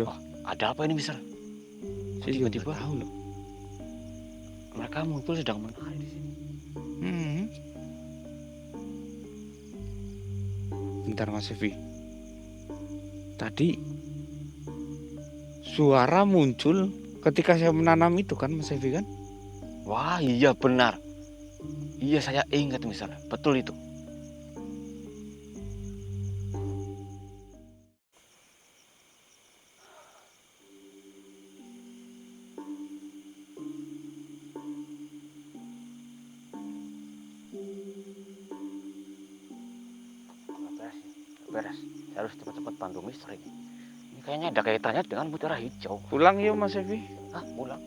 Wah, ada apa ini, Mister? Saya juga nggak Tiba-tiba tahu loh. mereka muncul sedang menari di sini. Hmm. Bentar Mas Evi. Tadi suara muncul ketika saya menanam itu kan Mas Evi kan? Wah, iya benar. Iya, saya ingat, Mister. Betul itu. Beres, beres. Saya harus cepat-cepat bantu Mister ini. Ini kayaknya ada kaitannya dengan mutiara hijau. Pulang yuk Mas Evi. Hah, pulang?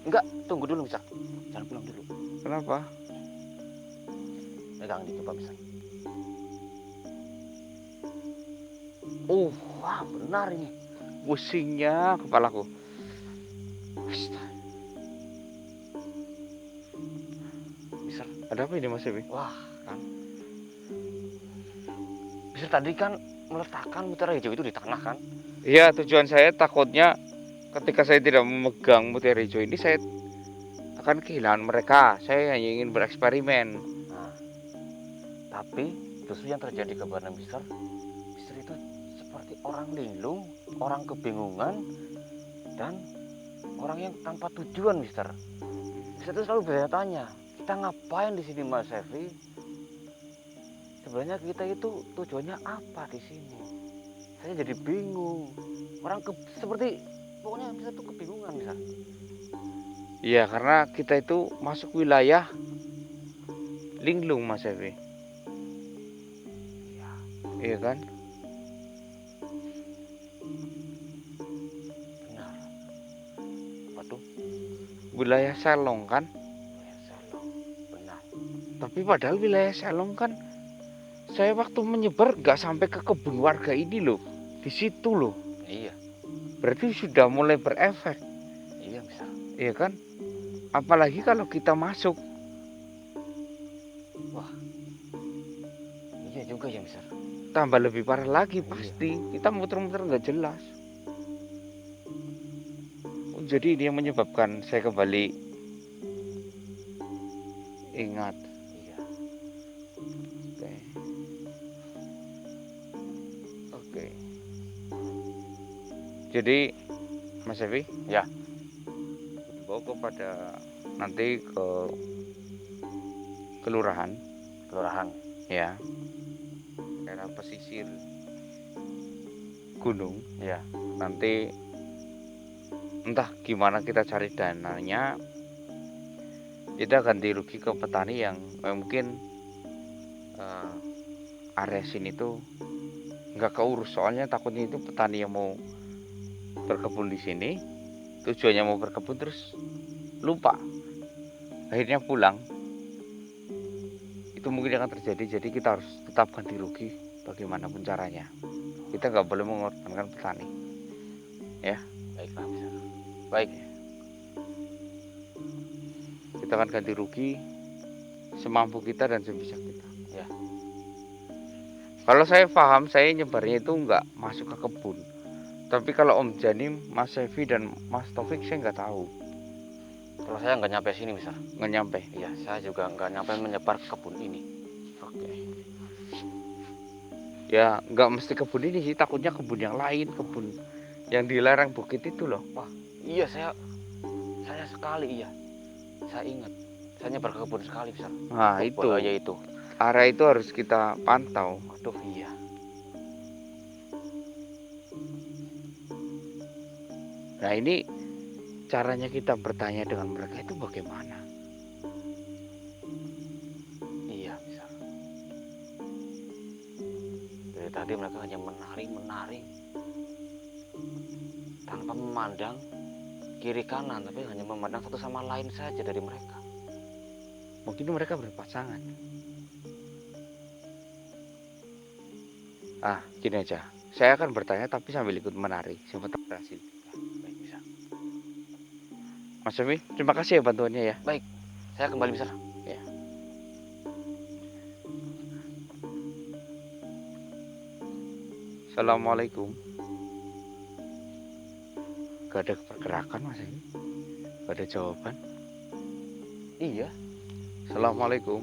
Enggak, tunggu dulu, Mister. Jangan pulang dulu. Kenapa? Pegang dicoba, Mister. Wah, benar ini. Pusingnya kepalaku. Mister, Ada apa ini Mas Evi? wah, kan. Mister tadi kan meletakkan mutiara hijau itu di tanah kan? Iya, tujuan saya takutnya ketika saya tidak memegang mutiara hijau ini saya akan kehilangan mereka. Saya hanya ingin bereksperimen. Nah, tapi justru yang terjadi kepada Mister, Mister itu seperti orang linglung, orang kebingungan, dan orang yang tanpa tujuan, Mister. Mister itu selalu bertanya, kita ngapain di sini, Mas Evi? Sebenarnya kita itu tujuannya apa di sini? Saya jadi bingung. Seperti pokoknya Mister itu kebingungan, Mister. Iya, karena kita itu masuk wilayah linglung Mas Evi. Iya, Iya kan? benar. Waduh, Wilayah Selong kan? wilayah Selong, benar. Tapi padahal wilayah Selong kan saya waktu menyebar nggak sampai ke kebun warga ini loh. Di situ loh. Iya, Berarti sudah mulai berefek. iya, Mister. Iya kan? Apalagi kalau kita masuk. Wah, iya juga ya, Mister. Tambah lebih parah lagi Iya. pasti. Kita muter-muter nggak jelas. Jadi ini yang menyebabkan saya kembali ingat. Iya. Oke. Oke. Jadi Mas Evi, Ya, bawa kepada nanti ke kelurahan kelurahan. ya, daerah pesisir gunung. Iya. Nanti entah gimana kita cari dananya, kita ganti rugi ke petani yang mungkin area sini tuh nggak keurus, soalnya takutnya itu petani yang mau berkebun di sini, tujuannya mau berkebun terus lupa, akhirnya pulang. Itu mungkin akan terjadi, jadi kita harus tetap ganti rugi bagaimanapun caranya. Kita nggak boleh mengorbankan petani ya. Baiklah, Mister. Baik. Kita akan ganti rugi semampu kita dan sebisa kita Ya. Kalau saya paham, saya nyebarnya itu nggak masuk ke kebun. Tapi kalau Om Janim, Mas Sevi dan Mas Taufik saya nggak tahu, Kalau saya nggak nyampe sini, Mister. nggak nyampe. Iya, saya juga nggak nyampe menyebar ke kebun ini. Oke. Ya nggak mesti kebun ini sih, takutnya kebun yang lain, kebun yang di lereng bukit itu loh. Wah, iya saya sekali iya. Saya ingat. Saya nyebar ke kebun sekali, Mister. Nah Oh, itu bahaya itu. area itu harus kita pantau. Waduh, iya. Nah ini caranya kita bertanya dengan mereka itu bagaimana? Iya, Mister. Dari tadi mereka hanya menari tanpa memandang kiri kanan, tapi hanya memandang satu sama lain saja dari mereka. Mungkin mereka berpasangan. Gini aja, saya akan bertanya tapi sambil ikut menari, siapa tahu berhasil. Baik, Mister. Mas Sevi, terima kasih ya bantuannya ya. Baik, saya kembali, Mister. Ya. Assalamualaikum. Gak ada pergerakan Mas ini. Gak ada jawaban. Iya. Assalamualaikum.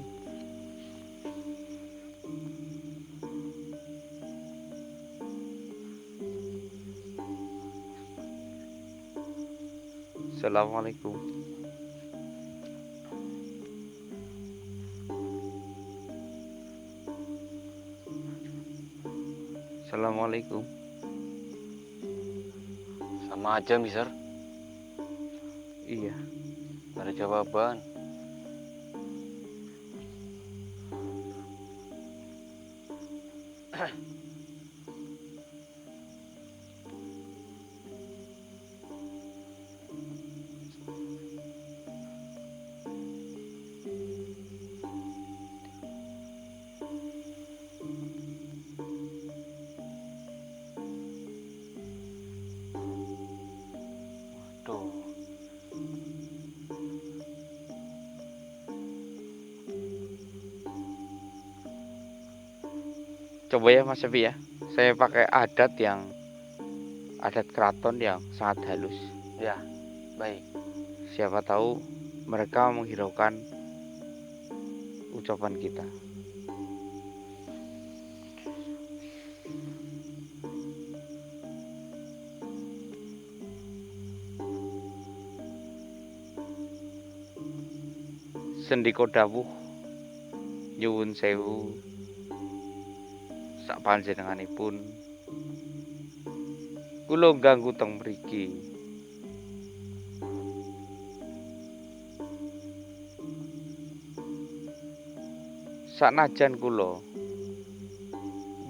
Assalamualaikum. Assalamualaikum. Sama aja, Mister. Iya. Gak ada jawaban. Tuh. Coba ya Mas Evi ya. Saya pakai adat keraton yang sangat halus. Ya, baik. Siapa tahu mereka menghiraukan ucapan kita. Sendika dawuh nyuwun sewu sak panjenenganipun kula ganggu teng mriki. Sanajan kula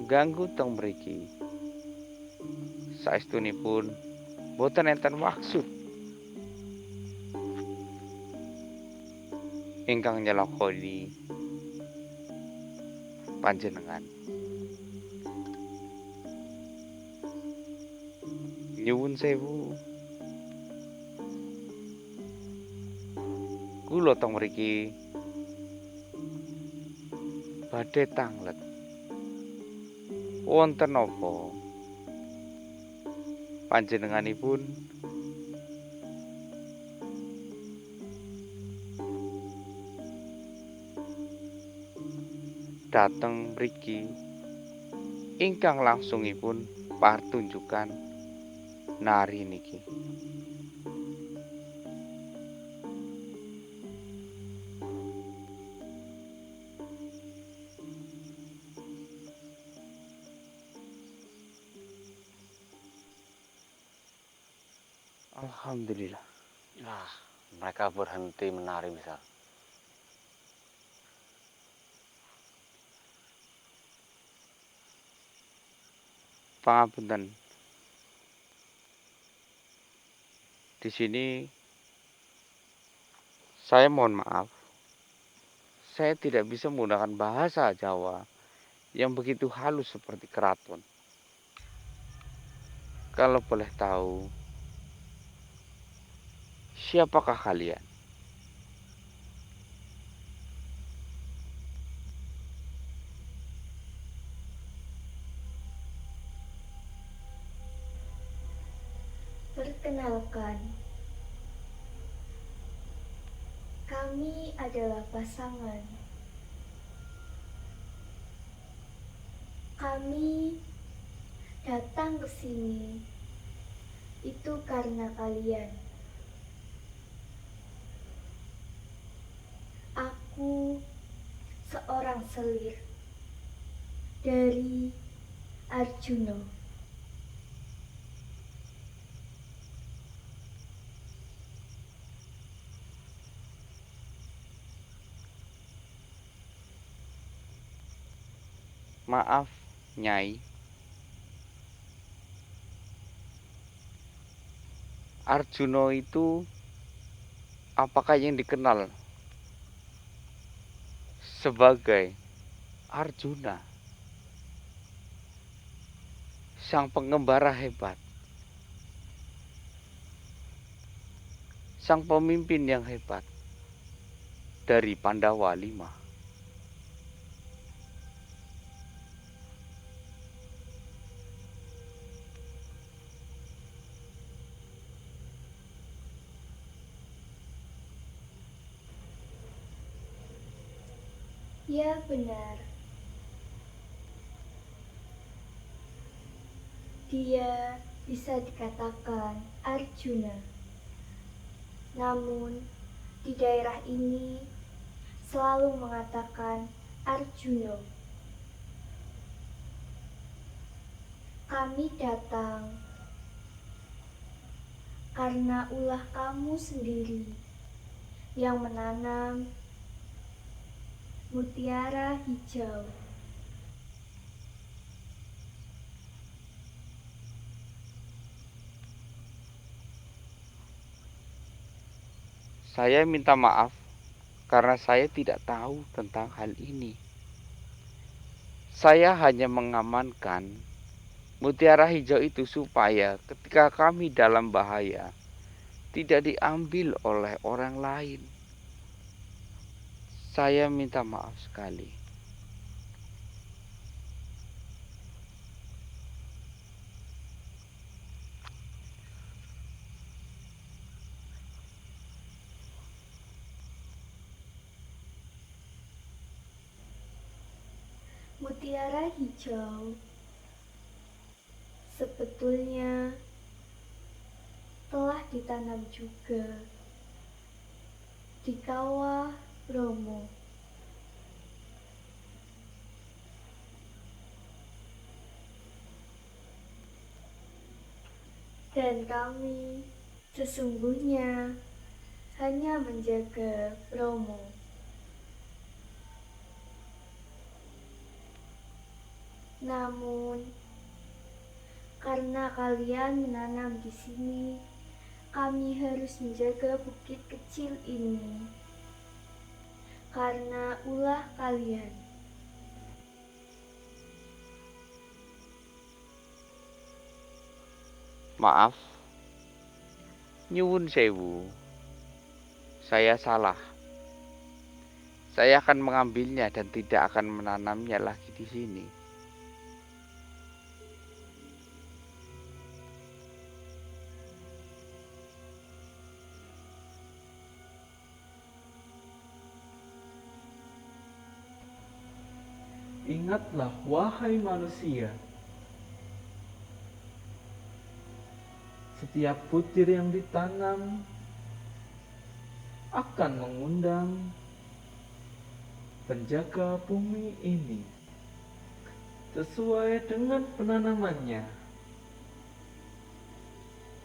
ganggu teng mriki, saestunipun boten enten maksud ingkang nyelakoni panjenengan. Nyuwun sewu, kula teng mriki badhe tanglet. Wonten napa panjenenganipun dateng mriki ingkang langsungipun partunjukan nari niki. Alhamdulillah. Nah, mereka berhenti menari, Mister. Pangapunten. Di sini saya mohon maaf. Saya tidak bisa menggunakan bahasa Jawa yang begitu halus seperti keraton. Kalau boleh tahu, siapakah kalian? Perkenalkan, kami adalah pasangan. Kami datang ke sini itu karena kalian. Aku seorang selir dari Arjuna. Maaf, Nyai. Arjuna itu apakah yang dikenal sebagai Arjuna, sang pengembara hebat, sang pemimpin yang hebat dari Pandawa 5? Ya benar, dia bisa dikatakan Arjuna. Namun di daerah ini selalu mengatakan Arjuno. Kami datang karena ulah kamu sendiri yang menanam mutiara hijau. Saya minta maaf karena saya tidak tahu tentang hal ini. Saya hanya mengamankan mutiara hijau itu supaya ketika kami dalam bahaya tidak diambil oleh orang lain. Saya minta maaf sekali. Mutiara hijau sebetulnya telah ditanam juga di kawah Bromo. Dan kami sesungguhnya hanya menjaga Bromo. Namun, karena kalian menanam di sini, kami harus menjaga bukit kecil ini. Karena ulah kalian. Maaf, nyuwun sewu. Saya salah. Saya akan mengambilnya dan tidak akan menanamnya lagi di sini. Ingatlah, wahai manusia, setiap butir yang ditanam akan mengundang penjaga bumi ini sesuai dengan penanamannya.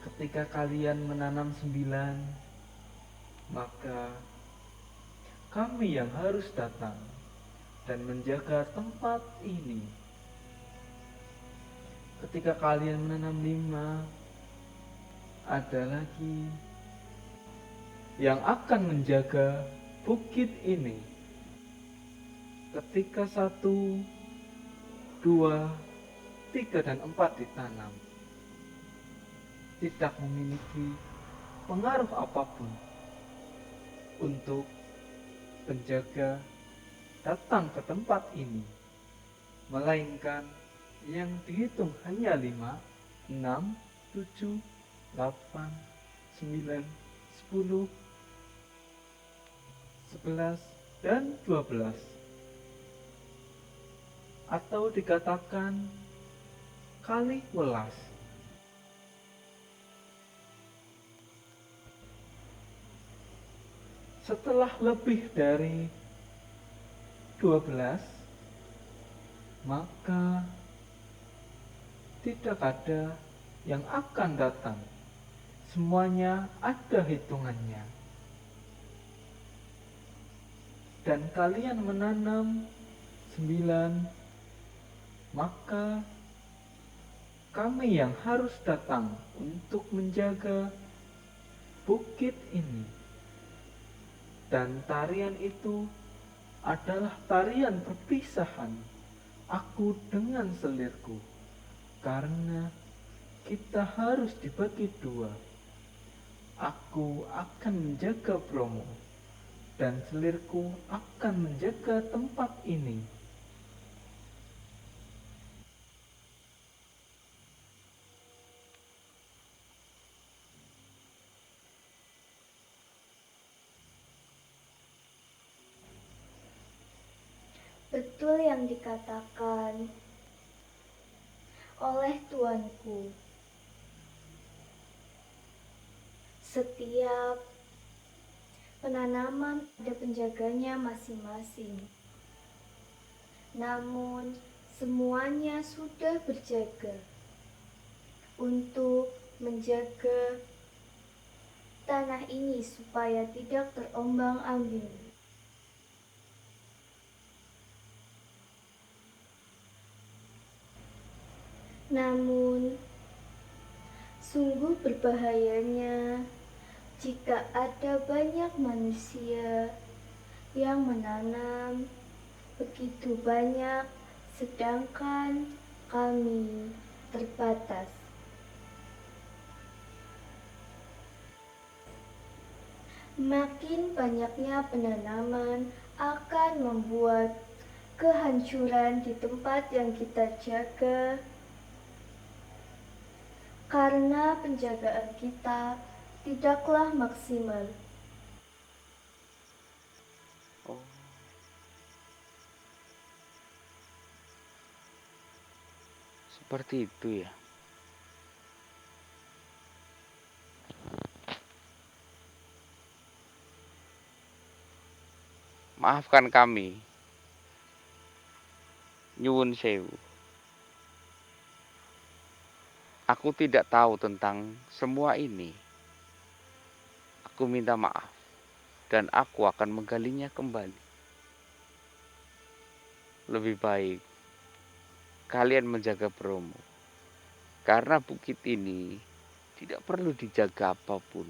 Ketika kalian menanam 9, maka kami yang harus datang dan menjaga tempat ini. Ketika kalian menanam 5, ada lagi yang akan menjaga bukit ini. Ketika 1, 2, 3, dan 4 ditanam, tidak memiliki pengaruh apapun untuk penjaga datang ke tempat ini, melainkan yang dihitung hanya 5, 6, 7, 8, 9, 10, 11, dan 12. Atau dikatakan kali welas. Setelah lebih dari 12, maka tidak ada yang akan datang. Semuanya ada hitungannya. Dan kalian menanam 9, maka kami yang harus datang untuk menjaga bukit ini. Dan tarian itu adalah tarian perpisahan aku dengan selirku, karena kita harus dibagi 2. Aku akan menjaga Bromo dan selirku akan menjaga tempat ini. betul yang dikatakan oleh tuanku. Setiap penanaman ada penjaganya masing-masing. Namun, semuanya sudah berjaga untuk menjaga tanah ini supaya tidak terombang-ambing. Namun, sungguh berbahayanya jika ada banyak manusia yang menanam begitu banyak, sedangkan kami terbatas. Makin banyaknya penanaman akan membuat kehancuran di tempat yang kita jaga, karena penjagaan kita tidaklah maksimal. Oh, seperti itu ya. Maafkan kami. Nyuwun sewu. Aku tidak tahu tentang semua ini. Aku minta maaf dan aku akan menggalinya kembali. Lebih baik kalian menjaga Bromo, karena bukit ini tidak perlu dijaga apapun.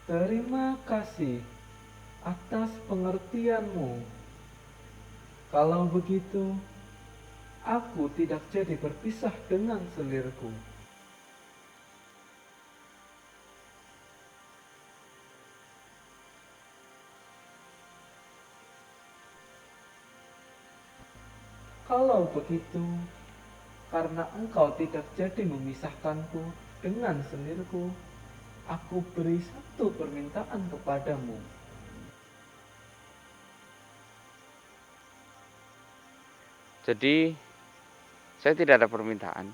Terima kasih atas pengertianmu. Kalau begitu, aku tidak jadi berpisah dengan selirku. Kalau begitu, karena engkau tidak jadi memisahkanku dengan selirku, aku beri satu permintaan kepadamu. Jadi saya tidak ada permintaan,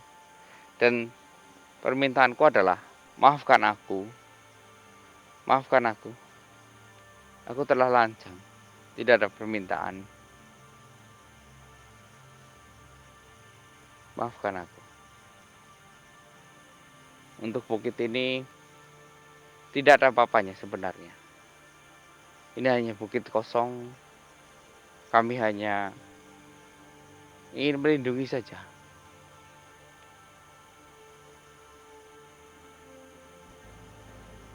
dan permintaanku adalah maafkan aku. Maafkan aku. Aku telah lancang. Tidak ada permintaan. Maafkan aku. Untuk bukit ini tidak ada apa-apanya sebenarnya. Ini hanya bukit kosong. Kami hanya ingin melindungi saja.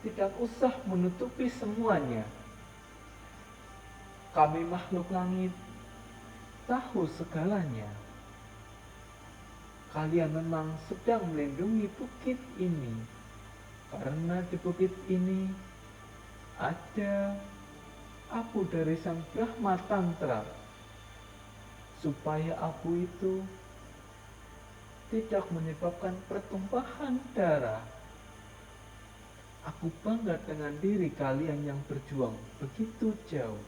Tidak usah menutupi semuanya. Kami makhluk langit tahu segalanya. Kalian memang sedang melindungi bukit ini, karena di bukit ini ada apu dari Sang Brahma Tantra, supaya apu itu tidak menyebabkan pertumpahan darah. Aku bangga dengan diri kalian yang berjuang begitu jauh.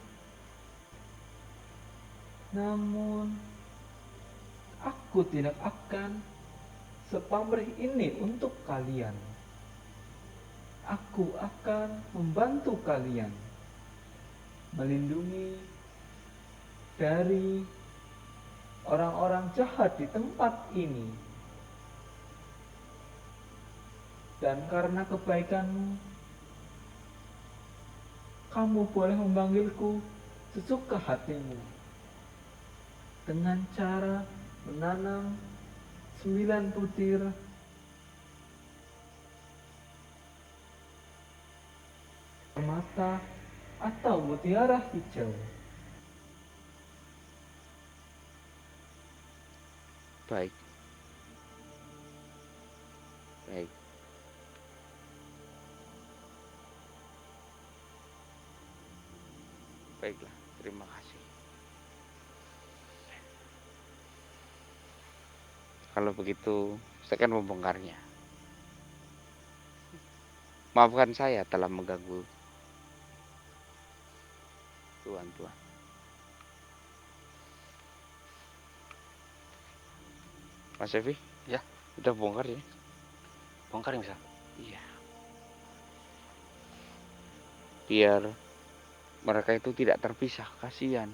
Namun, aku tidak akan sepamrih ini untuk kalian. Aku akan membantu kalian melindungi dari orang-orang jahat di tempat ini. Dan karena kebaikanmu, kamu boleh memanggilku sesuka hatimu dengan cara menanam 9 butir permata atau mutiara hijau. Baik. Baik. Baiklah, terima kasih. Kalau begitu, saya akan membongkarnya. Maafkan saya telah mengganggu. Tuan. Mas Evi? Ya. Udah bongkar ya? Bongkar ya, Misal. Iya. Biar mereka itu tidak terpisah, kasihan.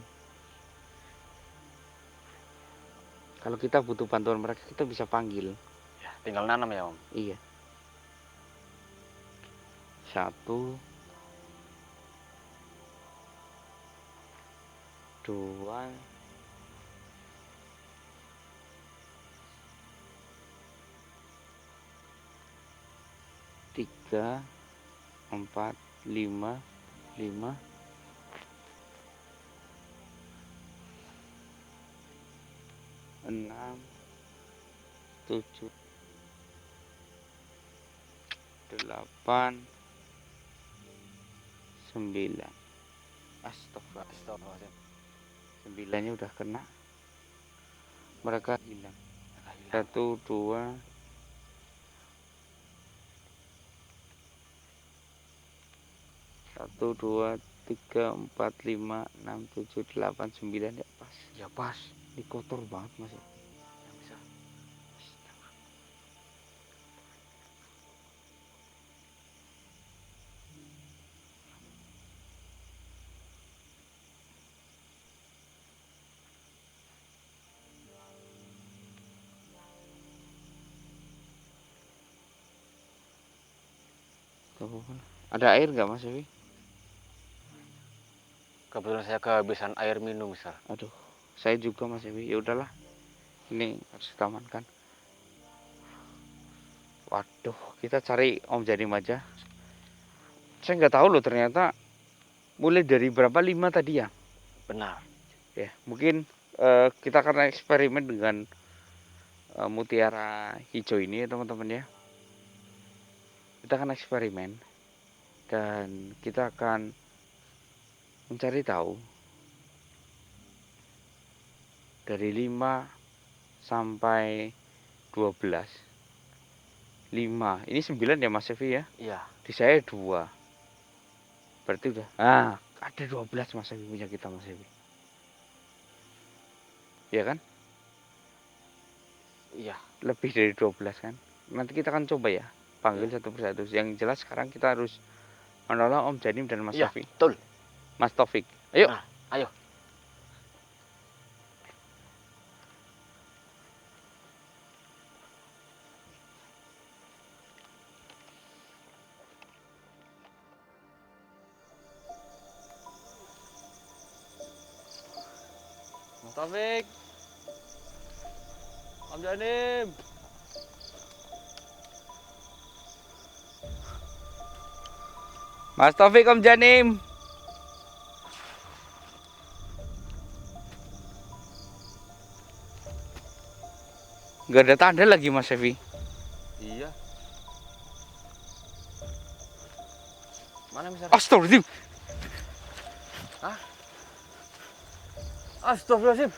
Kalau kita butuh bantuan mereka, kita bisa panggil. Ya, tinggal nanam ya, Om. Iya. 1, 2, 3, 4, 5, 6, 7, 8, 9. Astagfirullahaladzim. 9-nya udah kena. Mereka hilang. Hilang. 1, 2, 3, 4, 5, 6, 7, 8, 9 ya pas. Ya pas. Ini kotor banget Mas. Ya, Misal. Ada air nggak Mas Evi? Kebetulan saya kehabisan air minum, Misal. Aduh, saya juga Mas Evi. Ya udahlah. Ini harus kita amankan. Waduh, kita cari Om Janim aja. Saya nggak tahu loh ternyata mulai dari berapa 5 tadi ya? Benar. Ya, mungkin kita akan eksperimen dengan mutiara hijau ini ya teman-teman ya. Kita akan eksperimen dan kita akan mencari tahu dari 5 sampai 12. 5. Ini 9 ya Mas Evi ya? Iya. Di saya 2. Berarti udah. Ah, ada 12 Mas Evi punya kita Mas Evi. Iya kan? Iya. Lebih dari 12 kan? Nanti kita akan coba ya. Panggil satu persatu. Yang jelas sekarang kita harus menolong Om Janim dan Mas Iya, Taufik. betul. Mas Taufik. Ayo. Nah, ayo. Mas Taufik. Om Janim. Mas Taufik, Om Janim. Gak ada tanda lagi Mas Evi. Iya. Mana, Misal? Astagfirullahaladzim. Astagfirullahaladzim.